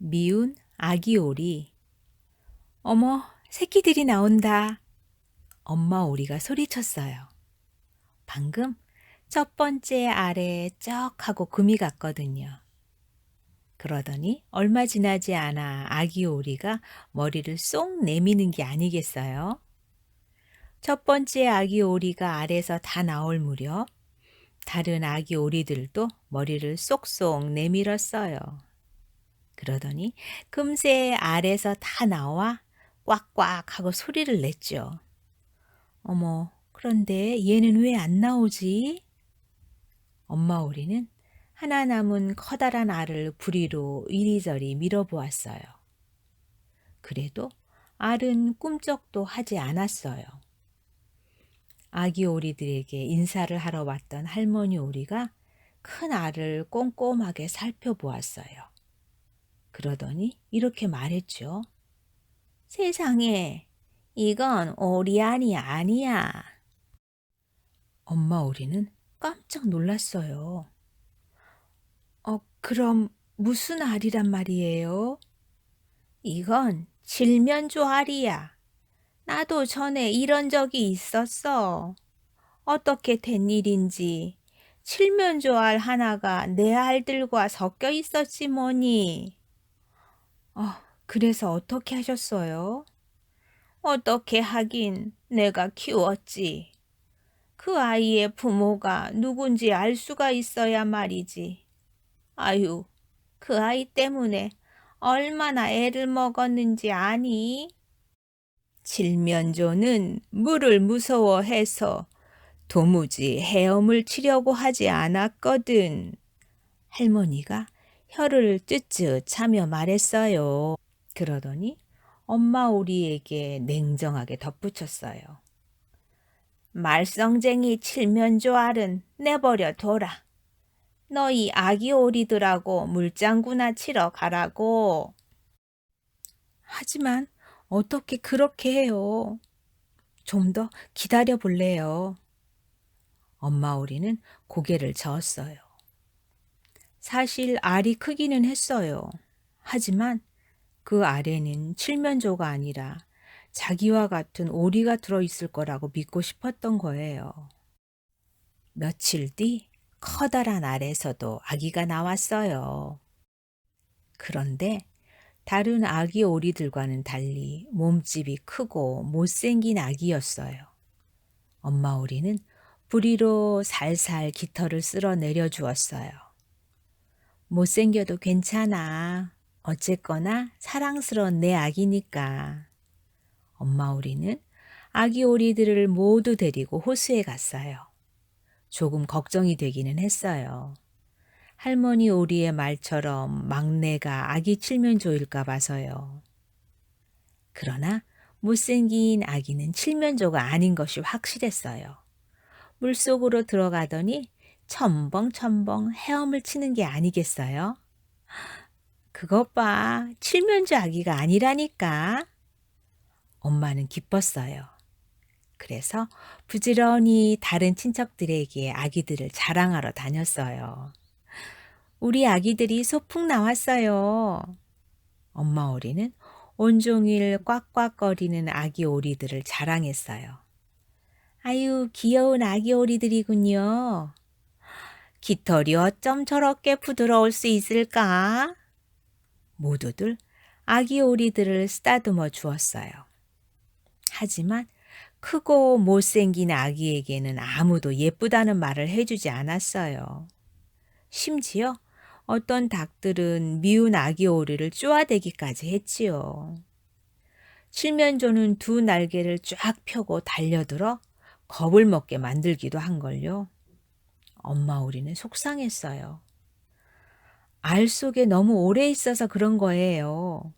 미운 아기 오리. 어머, 새끼들이 나온다. 엄마 오리가 소리쳤어요. 방금 첫 번째 알에 쩍 하고 금이 갔거든요. 그러더니 얼마 지나지 않아 아기 오리가 머리를 쏙 내미는 게 아니겠어요? 첫 번째 아기 오리가 알에서 다 나올 무렵 다른 아기 오리들도 머리를 쏙쏙 내밀었어요. 그러더니 금세 알에서 다 나와 꽉꽉 하고 소리를 냈죠. 어머, 그런데 얘는 왜 안 나오지? 엄마 오리는 하나 남은 커다란 알을 부리로 이리저리 밀어보았어요. 그래도 알은 꿈쩍도 하지 않았어요. 아기 오리들에게 인사를 하러 왔던 할머니 오리가 큰 알을 꼼꼼하게 살펴보았어요. 그러더니 이렇게 말했죠. 세상에, 이건 오리 알이 아니야. 엄마 오리는 깜짝 놀랐어요. 그럼 무슨 알이란 말이에요? 이건 칠면조 알이야. 나도 전에 이런 적이 있었어. 어떻게 된 일인지 칠면조 알 하나가 내 알들과 섞여 있었지 뭐니. 그래서 어떻게 하셨어요? 어떻게 하긴 내가 키웠지. 그 아이의 부모가 누군지 알 수가 있어야 말이지. 아유, 그 아이 때문에 얼마나 애를 먹었는지 아니? 칠면조는 물을 무서워해서 도무지 헤엄을 치려고 하지 않았거든. 할머니가 혀를 쯧쯧 차며 말했어요. 그러더니 엄마 오리에게 냉정하게 덧붙였어요. 말썽쟁이 칠면조 알은 내버려 둬라. 너희 아기 오리들하고 물장구나 치러 가라고. 하지만 어떻게 그렇게 해요? 좀 더 기다려 볼래요. 엄마 오리는 고개를 저었어요. 사실 알이 크기는 했어요. 하지만 그 알에는 칠면조가 아니라 자기와 같은 오리가 들어있을 거라고 믿고 싶었던 거예요. 며칠 뒤 커다란 알에서도 아기가 나왔어요. 그런데 다른 아기 오리들과는 달리 몸집이 크고 못생긴 아기였어요. 엄마 오리는 부리로 살살 깃털을 쓸어 내려주었어요. 못생겨도 괜찮아. 어쨌거나 사랑스러운 내 아기니까. 엄마 오리는 아기 오리들을 모두 데리고 호수에 갔어요. 조금 걱정이 되기는 했어요. 할머니 오리의 말처럼 막내가 아기 칠면조일까 봐서요. 그러나 못생긴 아기는 칠면조가 아닌 것이 확실했어요. 물속으로 들어가더니 첨벙첨벙 헤엄을 치는 게 아니겠어요? 그것 봐, 칠면조 아기가 아니라니까. 엄마는 기뻤어요. 그래서 부지런히 다른 친척들에게 아기들을 자랑하러 다녔어요. 우리 아기들이 소풍 나왔어요. 엄마 오리는 온종일 꽉꽉거리는 아기 오리들을 자랑했어요. 아유, 귀여운 아기 오리들이군요. 깃털이 어쩜 저렇게 부드러울 수 있을까? 모두들 아기 오리들을 쓰다듬어 주었어요. 하지만 크고 못생긴 아기에게는 아무도 예쁘다는 말을 해주지 않았어요. 심지어 어떤 닭들은 미운 아기 오리를 쪼아대기까지 했지요. 칠면조는 두 날개를 쫙 펴고 달려들어 겁을 먹게 만들기도 한걸요. 엄마 오리는 속상했어요. 알 속에 너무 오래 있어서 그런 거예요.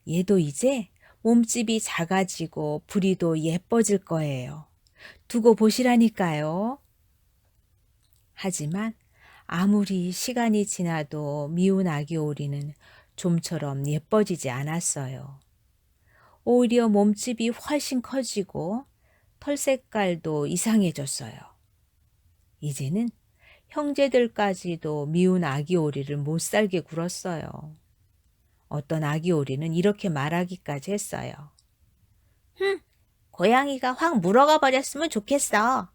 얘도 이제 몸집이 작아지고 부리도 예뻐질 거예요. 두고 보시라니까요. 하지만 아무리 시간이 지나도 미운 아기 오리는 좀처럼 예뻐지지 않았어요. 오히려 몸집이 훨씬 커지고 털 색깔도 이상해졌어요. 이제는 형제들까지도 미운 아기 오리를 못 살게 굴었어요. 어떤 아기 오리는 이렇게 말하기까지 했어요. 고양이가 확 물어가 버렸으면 좋겠어.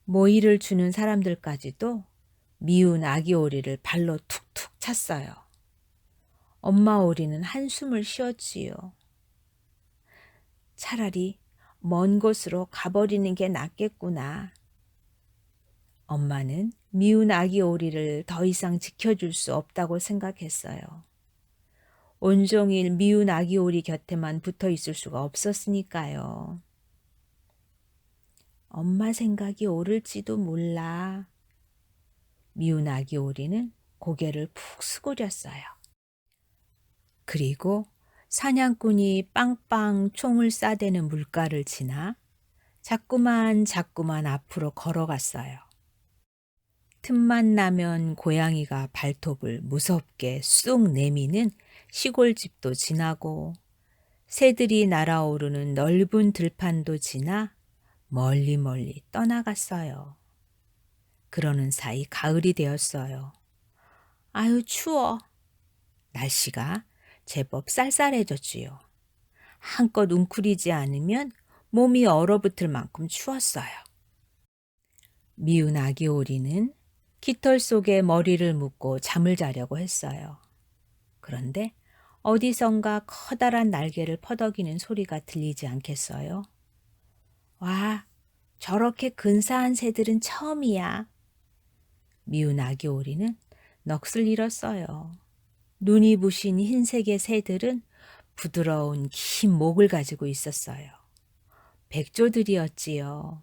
모이를 주는 사람들까지도 미운 아기 오리를 발로 툭툭 찼어요. 엄마 오리는 한숨을 쉬었지요. 차라리 먼 곳으로 가버리는 게 낫겠구나. 엄마는 미운 아기 오리를 더 이상 지켜줄 수 없다고 생각했어요. 온종일 미운 아기 오리 곁에만 붙어 있을 수가 없었으니까요. 엄마 생각이 옳을지도 몰라. 미운 아기 오리는 고개를 푹 수그렸어요. 그리고 사냥꾼이 빵빵 총을 쏴대는 물가를 지나 자꾸만 앞으로 걸어갔어요. 틈만 나면 고양이가 발톱을 무섭게 쑥 내미는 시골집도 지나고 새들이 날아오르는 넓은 들판도 지나 멀리 떠나갔어요. 그러는 사이 가을이 되었어요. 아유, 추워. 날씨가 제법 쌀쌀해졌지요. 한껏 웅크리지 않으면 몸이 얼어붙을 만큼 추웠어요. 미운 아기 오리는 깃털 속에 머리를 묻고 잠을 자려고 했어요. 그런데 어디선가 커다란 날개를 퍼덕이는 소리가 들리지 않겠어요? 와, 저렇게 근사한 새들은 처음이야. 미운 아기 오리는 넋을 잃었어요. 눈이 부신 흰색의 새들은 부드러운 긴 목을 가지고 있었어요. 백조들이었지요.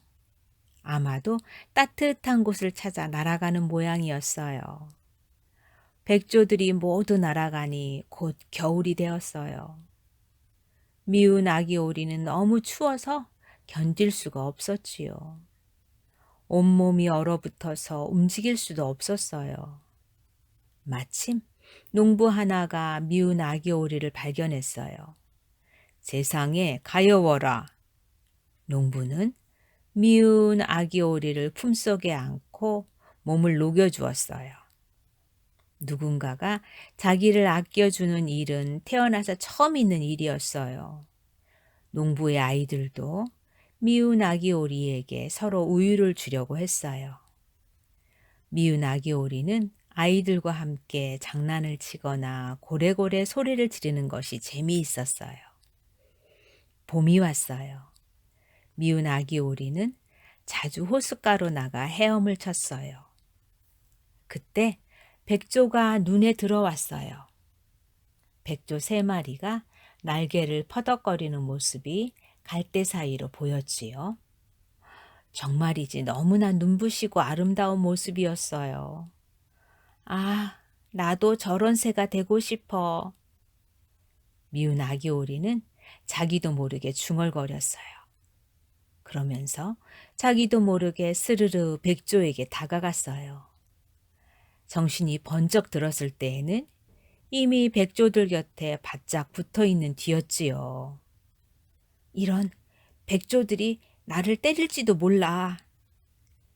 아마도 따뜻한 곳을 찾아 날아가는 모양이었어요. 백조들이 모두 날아가니 곧 겨울이 되었어요. 미운 아기 오리는 너무 추워서 견딜 수가 없었지요. 온몸이 얼어붙어서 움직일 수도 없었어요. 마침 농부 하나가 미운 아기 오리를 발견했어요. 세상에 가여워라. 농부는 미운 아기 오리를 품속에 안고 몸을 녹여주었어요. 누군가가 자기를 아껴주는 일은 태어나서 처음 있는 일이었어요. 농부의 아이들도 미운 아기 오리에게 서로 우유를 주려고 했어요. 미운 아기 오리는 아이들과 함께 장난을 치거나 고래고래 소리를 지르는 것이 재미있었어요. 봄이 왔어요. 미운 아기 오리는 자주 호숫가로 나가 헤엄을 쳤어요. 그때 백조가 눈에 들어왔어요. 백조 3마리가 날개를 퍼덕거리는 모습이 갈대 사이로 보였지요. 정말이지 너무나 눈부시고 아름다운 모습이었어요. 아, 나도 저런 새가 되고 싶어. 미운 아기 오리는 자기도 모르게 중얼거렸어요. 그러면서 자기도 모르게 스르르 백조에게 다가갔어요. 정신이 번쩍 들었을 때에는 이미 백조들 곁에 바짝 붙어있는 뒤였지요. 이런, 백조들이 나를 때릴지도 몰라.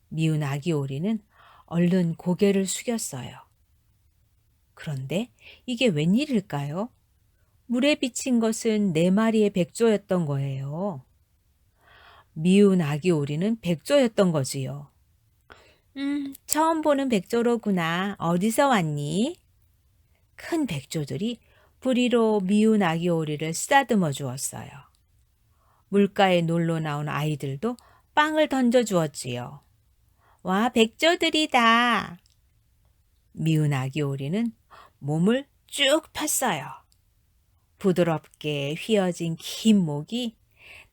미운 아기 오리는 얼른 고개를 숙였어요. 그런데 이게 웬일일까요? 물에 비친 것은 4마리의 백조였던 거예요. 미운 아기 오리는 백조였던 거지요. 처음 보는 백조로구나. 어디서 왔니? 큰 백조들이 부리로 미운 아기 오리를 쓰다듬어 주었어요. 물가에 놀러 나온 아이들도 빵을 던져 주었지요. 와, 백조들이다. 미운 아기 오리는 몸을 쭉 폈어요. 부드럽게 휘어진 긴 목이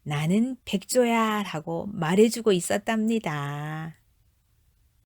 나는 백조야 라고 말해주고 있었답니다.